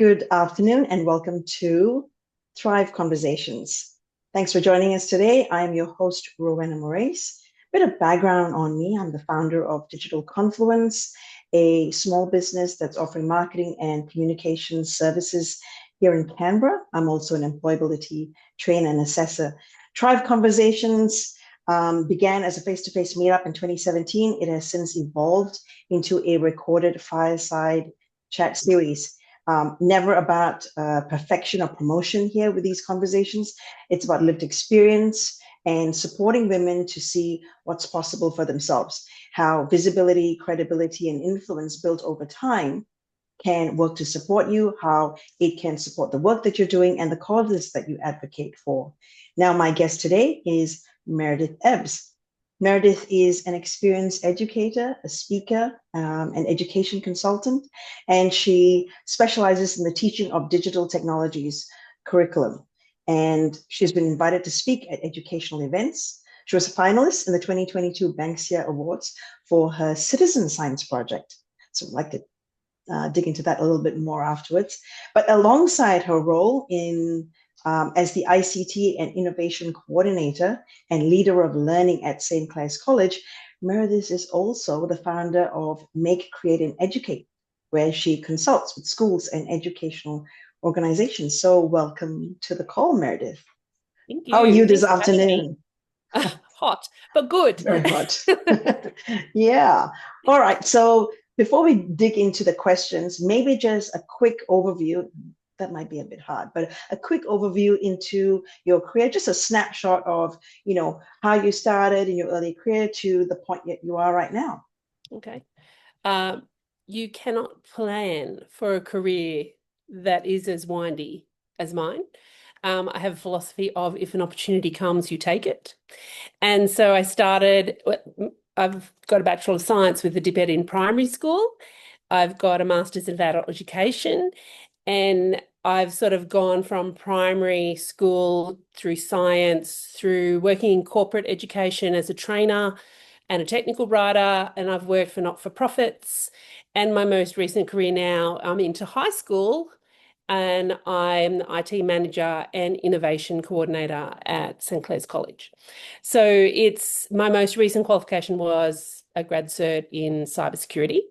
Good afternoon and welcome to Thrive Conversations. Thanks for joining us today. I am your host, Rowena Morais. Bit of background on me. I'm the founder of Digital Confluence, a small business that's offering marketing and communication services here in Canberra. I'm also an employability trainer and assessor. Thrive Conversations began as a face-to-face meetup in 2017. It has since evolved into a recorded fireside chat series. Never about perfection or promotion here with these conversations. It's about lived experience and supporting women to see what's possible for themselves, how visibility, credibility, and influence built over time can work to support you, how it can support the work that you're doing and the causes that you advocate for. Now, my guest today is Meridith Ebbs. Meridith is an experienced educator, a speaker, an education consultant, and she specializes in the teaching of digital technologies curriculum. And she's been invited to speak at educational events. She was a finalist in the 2022 Banksia Awards for her citizen science project. So I'd like to dig into that a little bit more afterwards. But alongside her role as the ICT and Innovation Coordinator and leader of learning at St. Clare's College, Meridith is also the founder of Make, Create, and Educate, where she consults with schools and educational organizations. So welcome to the call, Meridith. Thank you. How are you this Thanks for having me. afternoon? Hot, but good. Very hot. Yeah. All right. So before we dig into the questions, maybe just a quick overview. That might be a bit hard, but a quick overview into your career, just a snapshot of, how you started in your early career to the point that you are right now. Okay. You cannot plan for a career that is as windy as mine. I have a philosophy of if an opportunity comes, you take it. And so I've got a Bachelor of Science with a dip in primary school. I've got a Master's in Adult Education, and I've sort of gone from primary school through science, through working in corporate education as a trainer and a technical writer, and I've worked for not-for-profits. And my most recent career now, I'm into high school, and I'm the IT manager and innovation coordinator at St. Clare's College. So my most recent qualification was a grad cert in cybersecurity.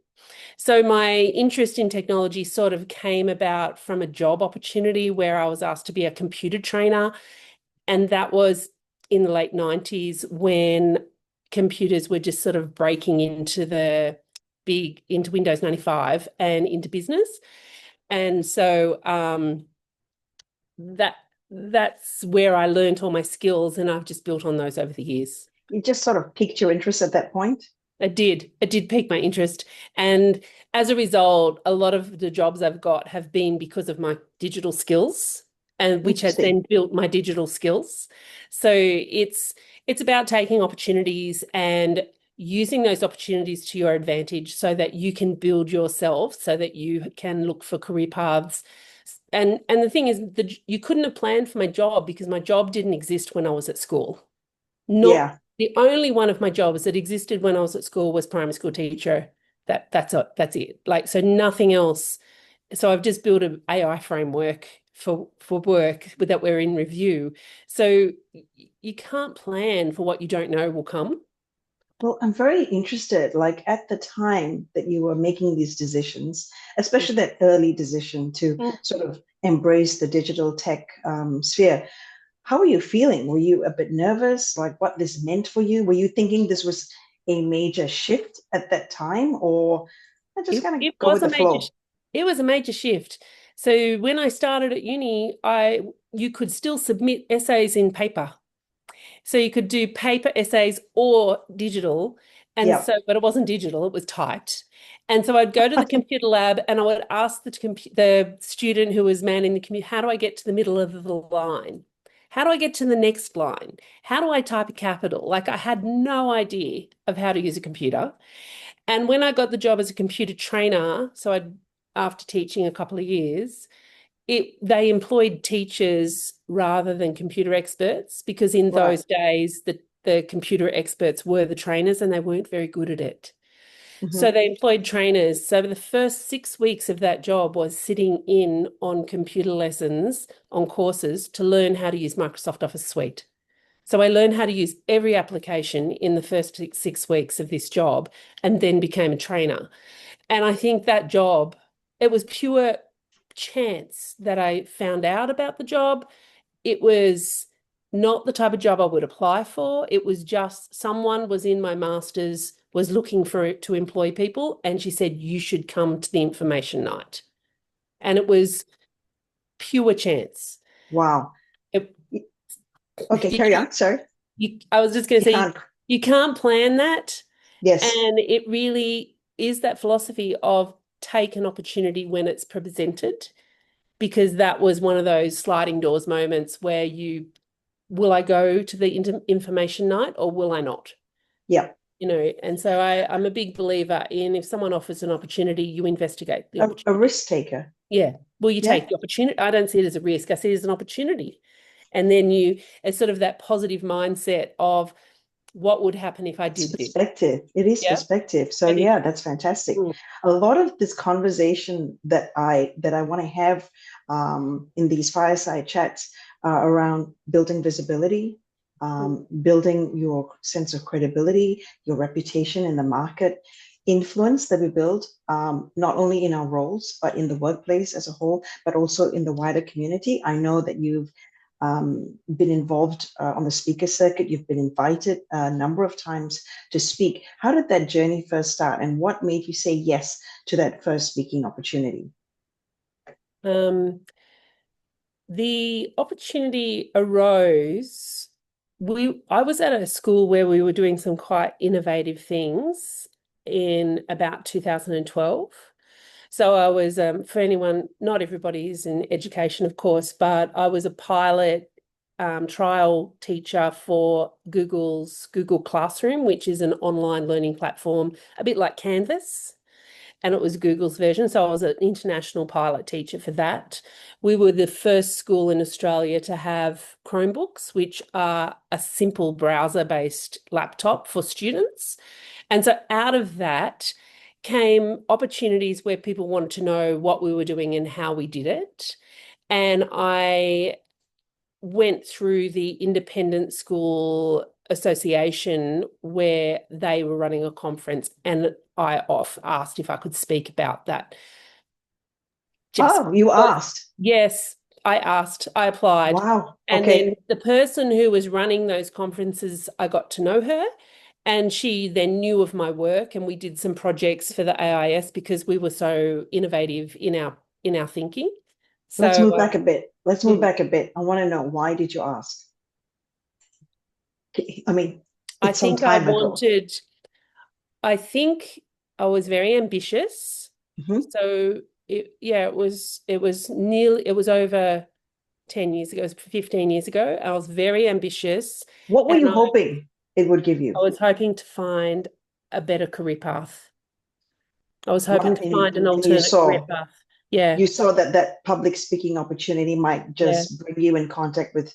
So my interest in technology sort of came about from a job opportunity where I was asked to be a computer trainer. And that was in the late 90s when computers were just sort of breaking into Windows 95 and into business. And so that's where I learned all my skills, and I've just built on those over the years. You just sort of piqued your interest at that point? It did pique my interest. And as a result, a lot of the jobs I've got have been because of my digital skills, and which has then built my digital skills. So it's about taking opportunities and using those opportunities to your advantage so that you can build yourself, so that you can look for career paths. And the thing is that you couldn't have planned for my job because my job didn't exist when I was at school. The only one of my jobs that existed when I was at school was primary school teacher. That's it. Like, so nothing else. So I've just built an AI framework for work that we're in review. So you can't plan for what you don't know will come. Well, I'm very interested, like at the time that you were making these decisions, especially that early decision to sort of embrace the digital tech sphere. How were you feeling? Were you a bit nervous, like what this meant for you? Were you thinking this was a major shift at that time, or just kind of go with the flow? It was a major shift. So when I started at uni, you could still submit essays in paper. So you could do paper essays or digital. But it wasn't digital, it was typed. And so I'd go to the computer lab and I would ask the student who was manning the computer, how do I get to the middle of the line? How do I get to the next line? How do I type a capital? Like, I had no idea of how to use a computer. And when I got the job as a computer trainer, after teaching a couple of years, they employed teachers rather than computer experts, because in those days the computer experts were the trainers and they weren't very good at it. Hmm. So they employed trainers. So the first 6 weeks of that job was sitting in on computer lessons, on courses to learn how to use Microsoft Office Suite. So I learned how to use every application in the first 6 weeks of this job and then became a trainer. And I think that job, it was pure chance that I found out about the job. It was not the type of job I would apply for. It was just someone was in my master's, was looking for to employ people, and she said, you should come to the information night. And it was pure chance. Wow. It, Okay, you carry can't, on. Sorry. I was just going to You say, can't. you can't plan that. Yes. And it really is that philosophy of take an opportunity when it's presented, because that was one of those sliding doors moments where will I go to the information night or will I not? Yeah. And so I'm a big believer in if someone offers an opportunity, you investigate the A opportunity. risk taker. Yeah. Well, you Yeah. take the opportunity. I don't see it as a risk. I see it as an opportunity. And then it's sort of that positive mindset of what would happen if I It's did this? perspective. It is Yeah. perspective. So It is. yeah, that's fantastic. Mm. A lot of this conversation that I want to have in these fireside chats around building visibility, Mm. building your sense of credibility, your reputation in the market, influence that we build not only in our roles but in the workplace as a whole, but also in the wider community. I know that you've been involved on the speaker circuit. You've been invited a number of times to speak. How did that journey first start, and what made you say yes to that first speaking opportunity? Um, the opportunity arose. I was at a school where we were doing some quite innovative things in about 2012. So I was, for anyone, not everybody is in education, of course, but I was a pilot trial teacher for Google's Google Classroom, which is an online learning platform, a bit like Canvas, and it was Google's version. So I was an international pilot teacher for that. We were the first school in Australia to have Chromebooks, which are a simple browser-based laptop for students. And so out of that came opportunities where people wanted to know what we were doing and how we did it. And I went through the Independent School Association where they were running a conference, and I asked if I could speak about that. Just Oh, you asked. yes, I asked, I applied. Wow. And then Okay. the person who was running those conferences, I got to know her. And she then knew of my work, and we did some projects for the AIS because we were so innovative in our thinking. Let's So move back a bit. Let's move mm, back a bit. I want to know, why did you ask? I mean, I it's some think I time ago. wanted, I think I was very ambitious. Mhm. So it was over 10 years ago, it was 15 years ago. I was very ambitious, What were and you hoping it would give I you? was hoping to find a better career path. I was hoping What to find an and you alternate career saw? path. Yeah, You saw that public speaking opportunity might yeah. just bring you in contact with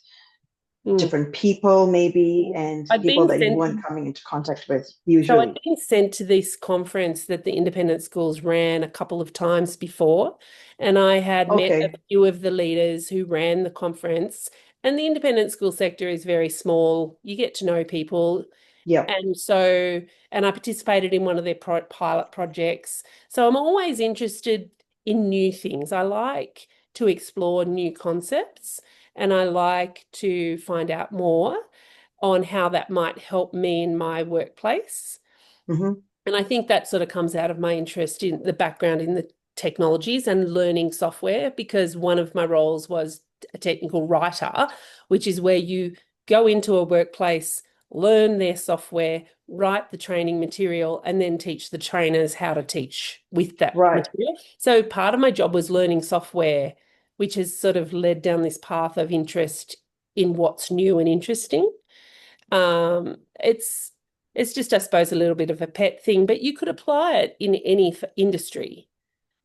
Mm. different people, maybe, and I'd people been that you sent weren't coming into contact with So I'd usually. been sent to this conference that the independent schools ran a couple of times before, and I had met a Okay. few of the leaders who ran the conference. And the independent school sector is very small. You get to know people. Yeah. And I participated in one of their pilot projects. So I'm always interested in new things. I like to explore new concepts, and I like to find out more on how that might help me in my workplace. Hmm. And I think that sort of comes out of my interest in the background in the technologies and learning software, because one of my roles was a technical writer, which is where you go into a workplace, learn their software, write the training material, and then teach the trainers how to teach with that Right. material. So part of my job was learning software, which has sort of led down this path of interest in what's new and interesting. Um, it's it's just, I suppose, a little bit of a pet thing, but you could apply it in any industry.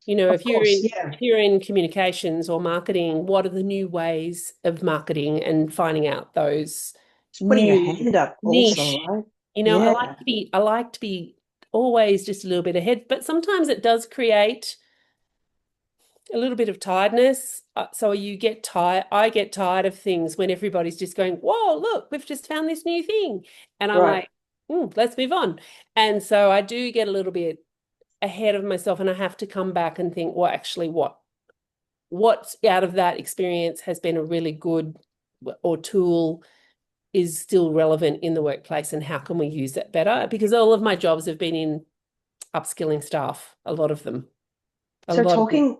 Of course. Yeah. If you're in communications or marketing, what are the new ways of marketing and finding out those Just putting your new hand up also, niche? right? I Yeah. like to be always just a little bit ahead, but sometimes it does create a little bit of tiredness. So you get tired. I get tired of things when everybody's just going, whoa, look, we've just found this new thing. And I'm Right. like, let's move on. And so I do get a little bit ahead of myself, and I have to come back and think, well, actually, what's out of that experience has been a really good or tool is still relevant in the workplace, and how can we use that better? Because all of my jobs have been in upskilling staff, a lot of them, a So lot of them.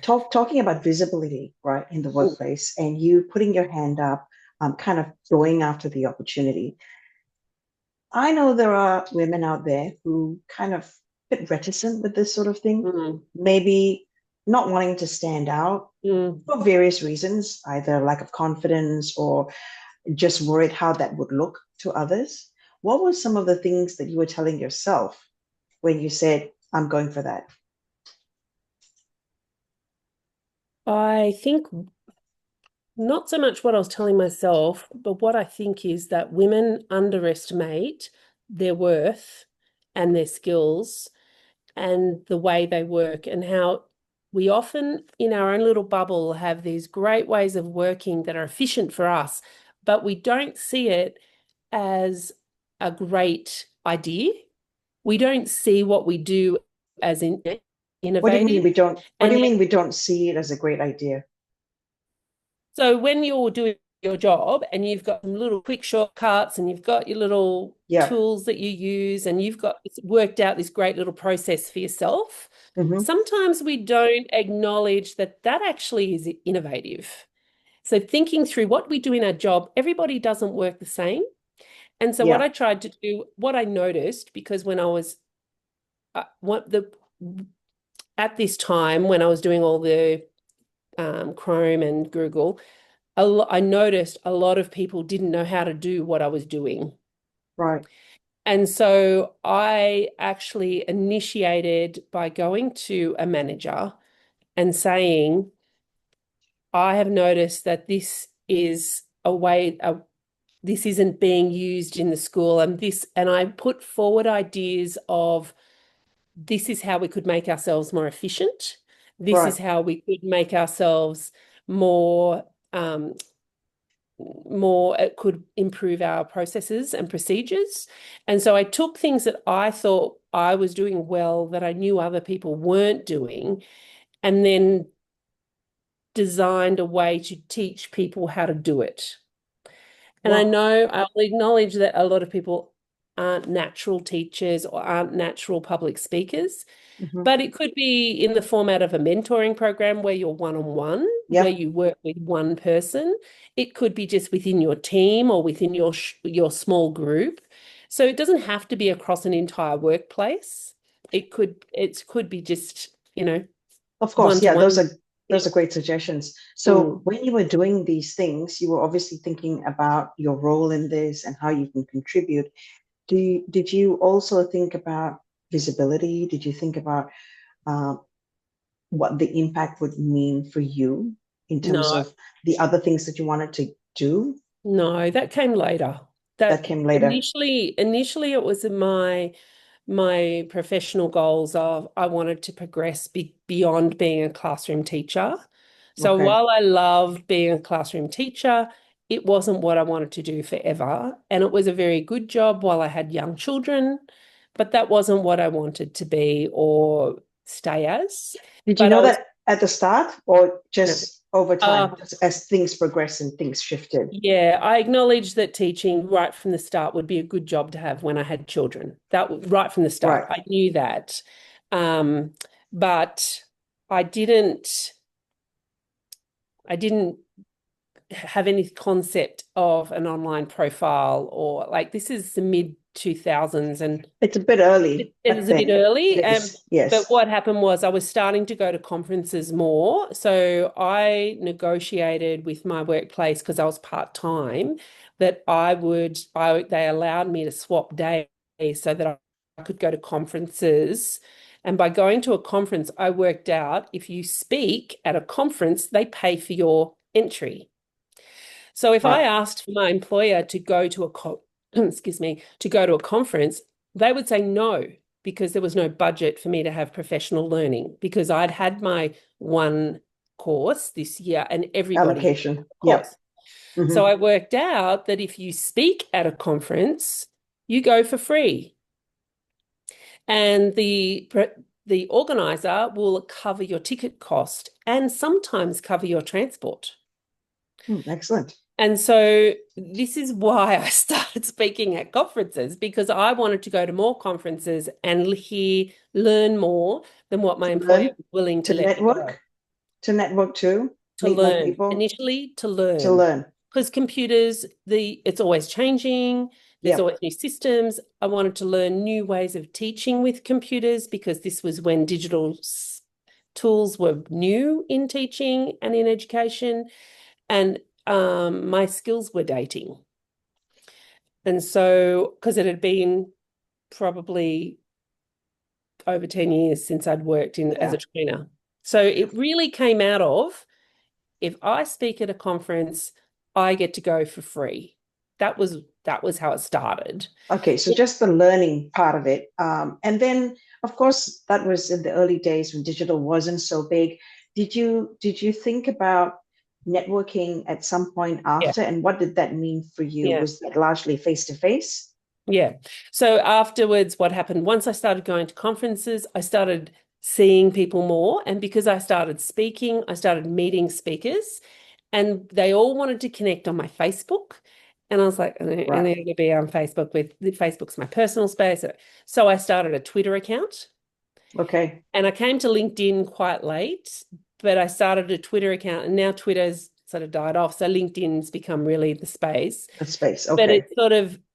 talking about visibility, right, in the workplace, and you putting your hand up, kind of going after the opportunity. I know there are women out there who kind of a bit reticent with this sort of thing, Mm, maybe not wanting to stand out mm. for various reasons, either lack of confidence or just worried how that would look to others. What were some of the things that you were telling yourself when you said, I'm going for that? I think not so much what I was telling myself, but what I think is that women underestimate their worth and their skills and the way they work, and how we often in our own little bubble have these great ways of working that are efficient for us, but we don't see it as a great idea. We don't see what we do as What do you mean innovative. we don't? What do And you mean we don't see it as a great idea? so when you're doing your job and you've got some little quick shortcuts and you've got your little Yeah. tools that you use and you've got worked out this great little process for yourself, Hmm. sometimes we don't acknowledge that that actually is innovative. So thinking through what we do in our job, everybody doesn't work the same. And so what Yeah. I tried to do, what I noticed, because when I was what the at this time when I was doing all the Chrome and Google, I noticed a lot of people didn't know how to do what I was doing. Right. And so I actually initiated by going to a manager and saying, I have noticed that this is a way, this isn't being used in the school, and I put forward ideas of this is how we could make ourselves more efficient. This Right. is how we could make ourselves more it could improve our processes and procedures. And so I took things that I thought I was doing well that I knew other people weren't doing, and then designed a way to teach people how to do it. And I Wow. know I'll acknowledge that a lot of people aren't natural teachers or aren't natural public speakers. Hmm. But it could be in the format of a mentoring program where you're one-on-one, where Yeah. you work with one person. It could be just within your team or within your small group. So it doesn't have to be across an entire workplace. It could be just, Of course. Yeah. Those one-to-one. are those are great suggestions. So Mm. when you were doing these things, you were obviously thinking about your role in this and how you can contribute. Did you also think about visibility? Did you think about uh, what the impact would mean for you in terms No, of the other things that you wanted to do no, that came later. that That came later? initially it was in my professional goals of I wanted to progress beyond being a classroom teacher. So Okay. while I loved being a classroom teacher, it wasn't what I wanted to do forever. And it was a very good job while I had young children, but that wasn't what I wanted to be or stay as. Did you But I know was, that at the start or no, just over time, uh, just as things progressed and things shifted? yeah, I acknowledge that teaching right from the start would be a good job to have when I had children. Right from the start, Right. I knew that. Um, but I didn't, I didn't have any concept of an online profile, or like this is the mid 2000s, and It's a bit early it back was a bit then. early. It is. But Yes. what happened was I was starting to go to conferences more. So I negotiated with my workplace because I was part-time that they allowed me to swap days so that I could go to conferences. And by going to a conference, I worked out if you speak at a conference, they pay for your entry. So if I Right. asked my employer to go to excuse me, to go to a conference, they would say no. because there was no budget for me to have professional learning, because I'd had my one course this year and everybody had Allocation. a Yep. course. Hmm. So I worked out that if you speak at a conference, you go for free. And the organizer will cover your ticket cost and sometimes cover your transport. Excellent. And so this is why I started speaking at conferences, because I wanted to go to more conferences and learn more than what my To employer learn, was willing to to let me go. network too, To meet more learn, people, initially to to learn. learn. Because computers, it's always changing. There's Yep. always new systems. I wanted to learn new ways of teaching with computers, because this was when digital tools were new in teaching and in education. And my skills were dating. And so, because it had been probably over 10 years since I'd worked as Yeah. a trainer. So it really came out of, if I speak at a conference, I get to go for free. That was how it started. Okay, so just the learning part of it. And then, of course, that was in the early days when digital wasn't so big. Did you think about networking at some point Yeah. after? And what did that mean for you? Yeah. Was that largely face to face? Yeah. So afterwards, what happened, once I started going to conferences, I started seeing people more. And because I started speaking, I started meeting speakers, and they all wanted to connect on my Facebook. And I was like, and they're Right. going to be on Facebook Facebook's my personal space. So I started a Twitter account, Okay. and I came to LinkedIn quite late, but I started a Twitter account, and now Twitter's sort of died off. So LinkedIn's become really the space. The space. But Okay.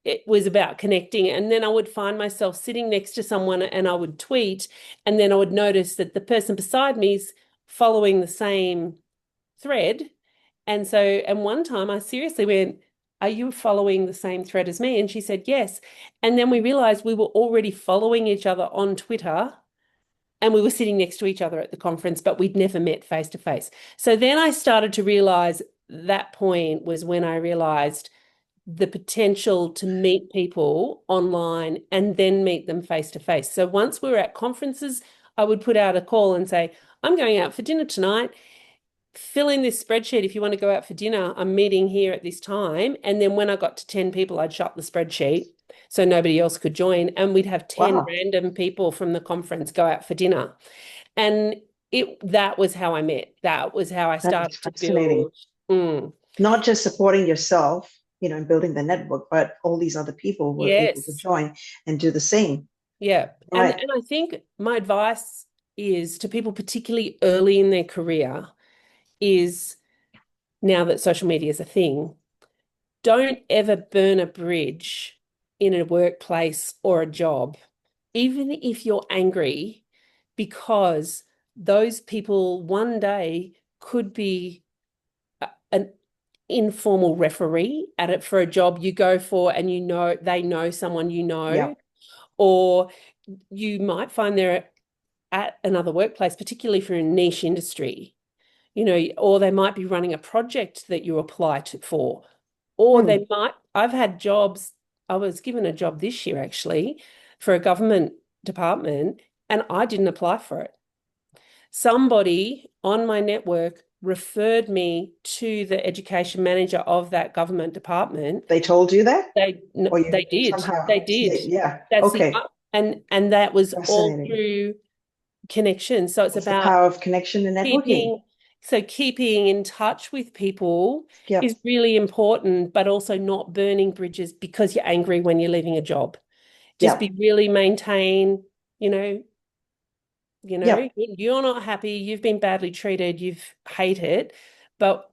it was about connecting. And then I would find myself sitting next to someone and I would tweet, and then I would notice that the person beside me is following the same thread. And one time I seriously went, "Are you following the same thread as me?" And she said, "Yes." And then we realized we were already following each other on Twitter, and we were sitting next to each other at the conference, but we'd never met face to face. So then I started to realize, that point was when I realized the potential to meet people online and then meet them face to face. So once we were at conferences, I would put out a call and say, "I'm going out for dinner tonight. Fill in this spreadsheet if you want to go out for dinner. I'm meeting here at this time." And then when I got to 10 people, I'd shut the spreadsheet so nobody else could join. And we'd have 10 Wow. random people from the conference go out for dinner. And that was how I met. That was how I That is started to fascinating. build. Mm, Not just supporting yourself, and building the network, but all these other people were able to yes. join and do the same. Yeah. And Right. and I think my advice is to people, particularly early in their career, is, now that social media is a thing, don't ever burn a bridge in a workplace or a job, even if you're angry, because those people one day could be an informal referee at it for a job you go for, and they know someone Yeah. or you might find they're at another workplace, particularly for a niche industry, or they might be running a project that you apply for, or Hmm. I've had jobs. I was given a job this year actually for a government department, and I didn't apply for it. Somebody on my network referred me to the education manager of that government department. They told you that? They Or they you did. somehow They did. yeah. That's the Okay. and that was all Fascinating. through connection. So it's That's the about power of connection and networking. keeping keeping in touch with people Yep. is really important, but also not burning bridges because you're angry when you're leaving a job. Just Yep. be really maintain, you know, Yep. you're not happy, you've been badly treated, you've hate it, but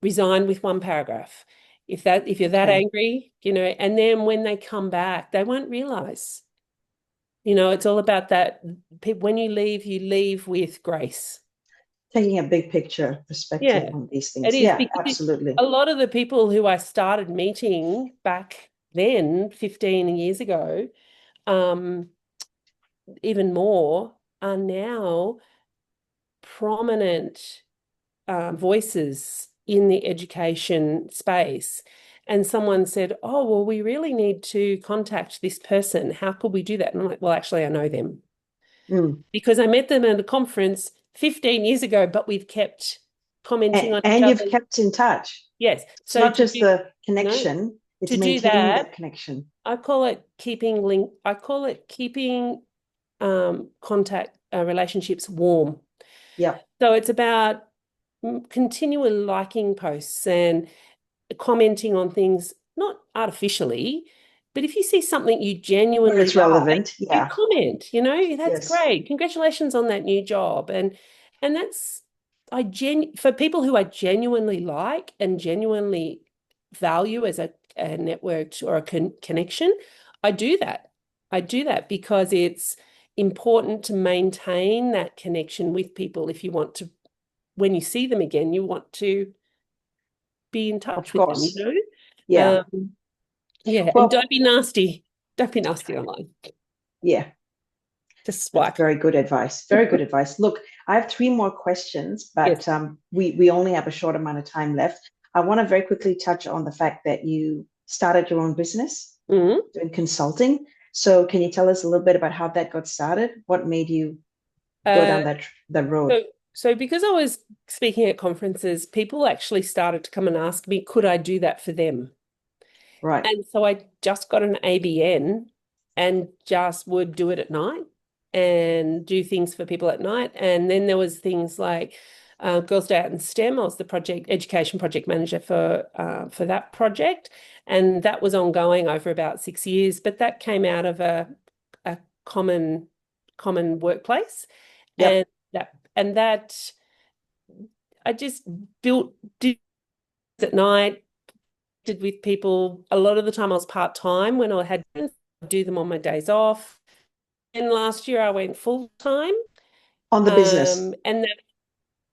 resign with one paragraph. If you're that Okay. angry, and then when they come back, they won't realize. It's all about that. When you leave with grace. Taking a big picture perspective Yeah, on these it things. is, Yeah, because absolutely. a lot of the people who I started meeting back then, 15 years ago, um, even more, are now prominent voices in the education space. and someone said, oh, well, we really need to contact this person. How could we do that? And I'm like, well, actually, I know them Mm. because I met them at a conference 15 years ago, but we've kept commenting on each And you've other. kept in touch. Yes. It's So not to just do, the no, connection, it's to do maintaining that, that connection. I call it keeping link. I call it keeping contact relationships warm. Yeah. So it's about continually liking posts and commenting on things, not artificially, but if you see something you Where genuinely it's like, relevant. you Yeah. comment, that's Yes. great. Congratulations on that new job. And that's for people who I genuinely like and genuinely value as a network or a connection, I do that. I do that because it's important to maintain that connection with people if you want to, when you see them again, you want to be in touch Of with them, course. Yeah. Yeah, and Well, don't be nasty. Don't be nasty online. yeah. Just That's swipe. very good advice. Very good advice. Look, I have three more questions, Yes. but we only have a short amount of time left. I want to very quickly touch on the fact that you started your own business Mhm. doing consulting. So can you tell us a little bit about how that got started? What made you go Uh, down that road? so because I was speaking at conferences, people actually started to come and ask me, could I do that for them? Right. And so I just got an ABN and just would do it at night and do things for people at night. And then there was things like Girls Day Out in STEM. I was the education project manager for that project, and that was ongoing over about 6 years. But that came out of a common workplace, Yep. and that I just did at night did with people. A lot of the time I was part-time when I had to do them on my days off. And last year I went full-time. On the business. And that,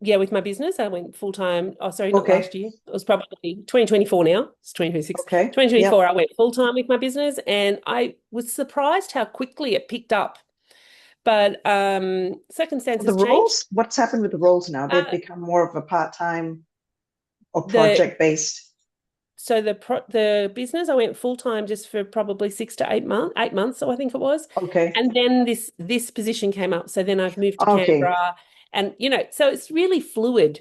yeah, with my business, I went full-time. Oh, sorry, not last Okay. year. It was probably 2024 now. It's 2026. Okay. Yep. 2024, I went full-time with my business, and I was surprised how quickly it picked up. But So the circumstances changed. roles, what's happened with the roles now? They've Uh, become more of a part-time or the project-based. So the business, I went full time just for probably 6 to 8 months, 8 months, so I think it was. Okay. And then this position came up. So then I've moved to Okay. Canberra, and so it's really fluid.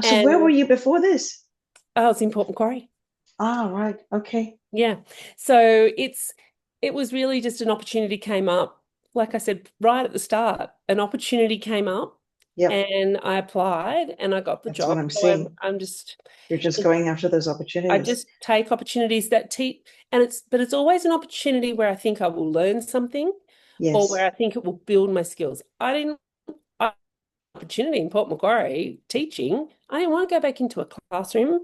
So where were And you before this? I was in Port Macquarie. Ah, right. Okay. Yeah. So it was really just an opportunity came up. Like I said, right at the start, an opportunity came up Yep. and I applied and I got the That's what job. I'm So seeing. I'm just You're just going after those I opportunities. just take opportunities that teach, and it's always an opportunity where I think I will learn something or where Yes. I think it will build my skills. I opportunity in Port Macquarie teaching. I didn't want to go back into a classroom,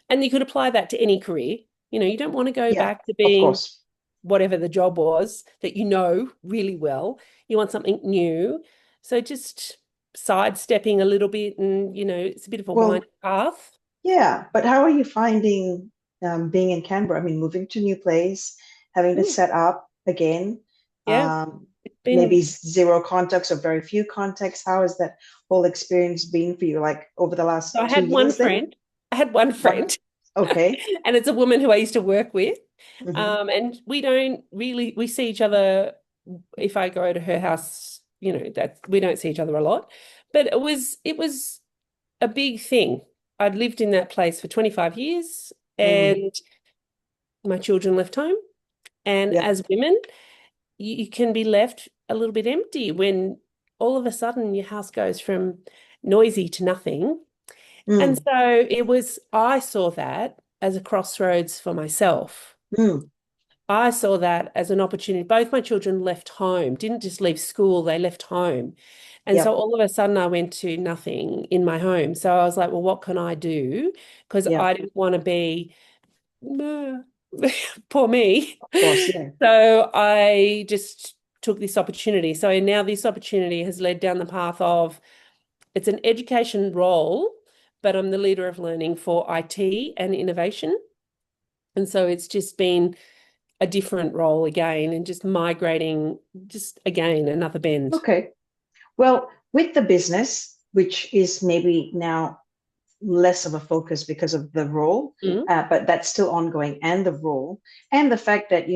and you could apply that to any career. You don't want to go Yeah, back to of being course. whatever the job was that you know really well. You want something new. So just sidestepping a little bit, and it's a bit of a Well, winding path. yeah, but how are you finding being in Canberra? I mean, moving to a new place, having to Mm, set up again, yeah, um, it's maybe been zero contacts or very few contacts. How has that whole experience been for you, like over the last So I two had one years then? friend. I had one One. friend, Okay. and it's a woman who I used to work with. Hmm. And we see each other if I go to her house, that we don't see each other a lot. But it was a big thing. I'd lived in that place for 25 years Mm. and my children left home. And Yep. as women, you can be left a little bit empty when all of a sudden your house goes from noisy to nothing. And Mm. so I saw that as a crossroads for myself. Mm. I saw that as an opportunity. Both my children left home, didn't just leave school, they left home. And so Yep. all of a sudden I went to nothing in my home. So I was like, well, what can I do? Because I Yep. didn't want to be, poor me. Of course. Yeah. So I just took this opportunity. So now this opportunity has led down the path of it's an education role, but I'm the leader of learning for IT and innovation. And so it's just been a different role again and just migrating, just again, another bend. Okay. Well, with the business, which is maybe now less of a focus because of the role, Mm, but that's still ongoing, and the role, and the fact that,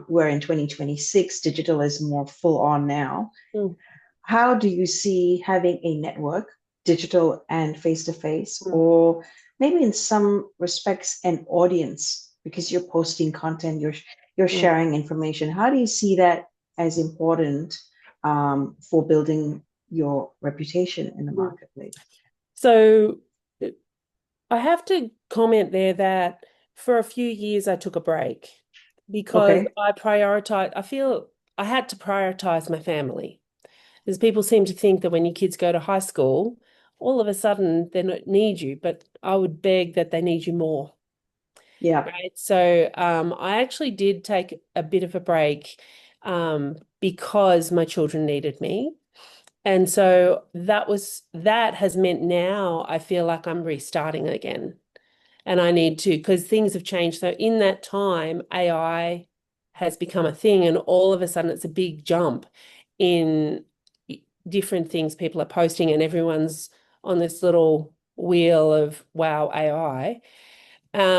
we're in 2026, digital is more full on now. mm, How do you see having a network, digital and face to face, mm, or maybe in some respects, an audience, because you're posting content, you're mm. sharing information. How do you see that as important for building your reputation in the Mm. marketplace? So I have to comment there that for a few years I took a break because Okay. I feel I had to prioritize my family. Because people seem to think that when your kids go to high school, all of a sudden they don't need you, but I would beg that they need you more. Yeah. Right. So I actually did take a bit of a break because my children needed me. And so that has meant now I feel like I'm restarting again. And I need to, because things have changed. So in that time, AI has become a thing, and all of a sudden it's a big jump in different things people are posting, and everyone's on this little wheel of wow, AI.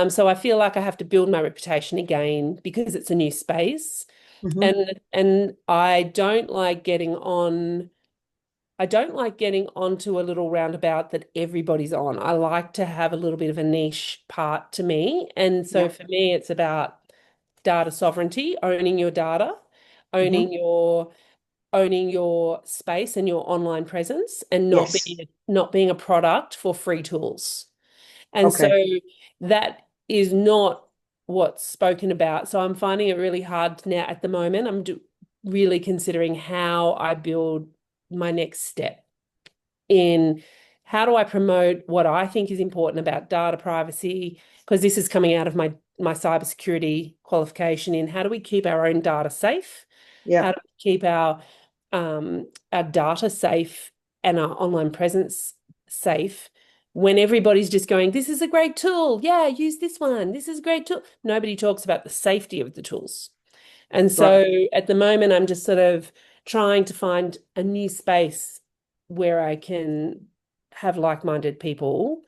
So I feel like I have to build my reputation again because it's a new space. Hmm. And I don't like getting onto a little roundabout that everybody's on. I like to have a little bit of a niche part to me. And so Yeah. for me, it's about data sovereignty, owning your data, Hmm. owning your owning your space and your online presence, and Yes. not being a product for free tools. And so Okay. that is not what's spoken about. So I'm finding it really hard now at the moment. Really considering how I build my next step in how do I promote what I think is important about data privacy, because this is coming out of my cybersecurity qualification in how do we keep our own data safe? How Yeah. do we keep our data safe and our online presence safe when everybody's just going, this is a great tool. Yeah, use this one. This is a great tool. Nobody talks about the safety of the tools. And Right. so at the moment, I'm just sort of trying to find a new space where I can have like-minded people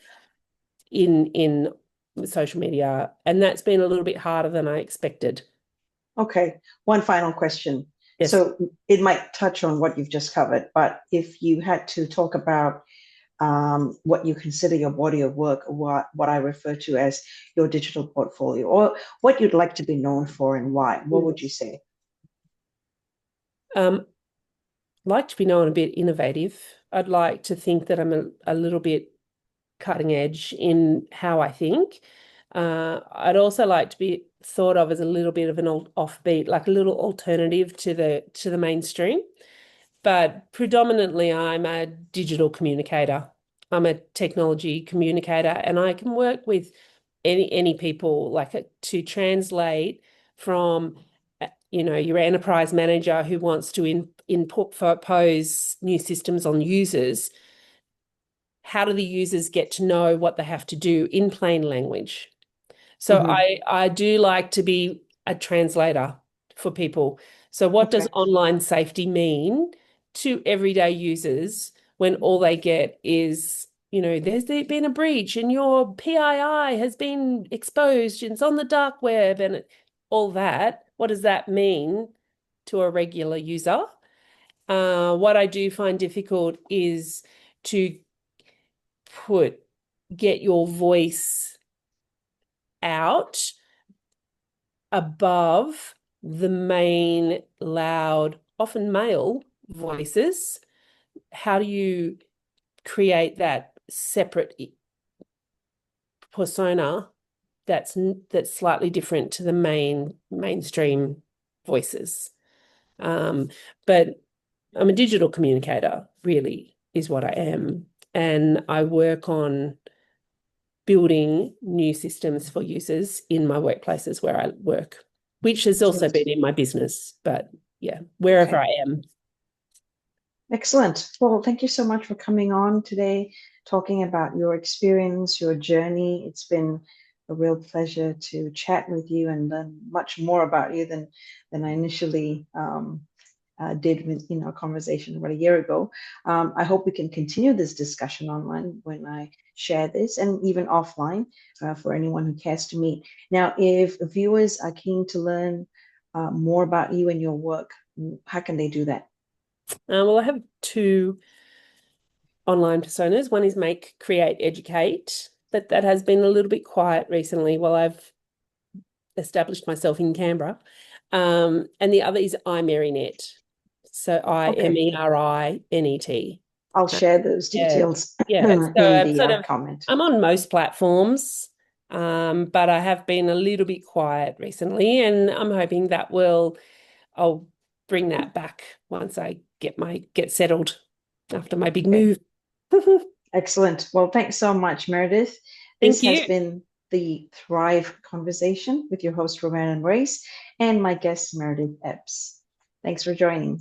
in social media. And that's been a little bit harder than I expected. Okay. One final question. Yes. So it might touch on what you've just covered, but if you had to talk about what you consider your body of work, or what I refer to as your digital portfolio, or what you'd like to be known for and why, what would you say? Um, like to be known a bit innovative. I'd like to think that I'm a little bit cutting edge in how I think. I'd also like to be thought of as a little bit of an offbeat, like a little alternative to the mainstream. But predominantly, I'm a digital communicator. I'm a technology communicator, and I can work with any people to translate from your enterprise manager who wants to input pose new systems on users. How do the users get to know what they have to do in plain language? So Hmm. I do like to be a translator for people. So what does Okay. online safety mean to everyday users when all they get is, there's been a breach and your PII has been exposed and it's on the dark web and all that. What does that mean to a regular user? What I do find difficult is to put get your voice out above the main loud, often male voices. How do you create that separate persona that's slightly different to the mainstream voices? Um, but I'm a digital communicator, really, is what I am. And I work on building new systems for users in my workplaces where I work, which has also Excellent. been in my business, but yeah, wherever Okay. I am. Excellent. Well, thank you so much for coming on today, talking about your experience, your journey. It's been a real pleasure to chat with you and learn much more about you than I initially did with our conversation about a year ago. I hope we can continue this discussion online when I share this, and even offline for anyone who cares to meet. Now, if viewers are keen to learn more about you and your work, how can they do that? Well, I have two online personas. One is Make, Create, Educate, but that has been a little bit quiet recently while I've established myself in Canberra. And the other is iMerinet. So IMERINET. I'll share those Yeah, details yeah. So in the comment. I'm on most platforms, but I have been a little bit quiet recently, and I'm hoping that I'll bring that back once I get settled after my big move. Excellent. Well, thanks so much, Meredith. This Thank has you. been the Thrive Conversation with your host, Rowena Morais, and my guest, Meridith Ebbs. Thanks for joining.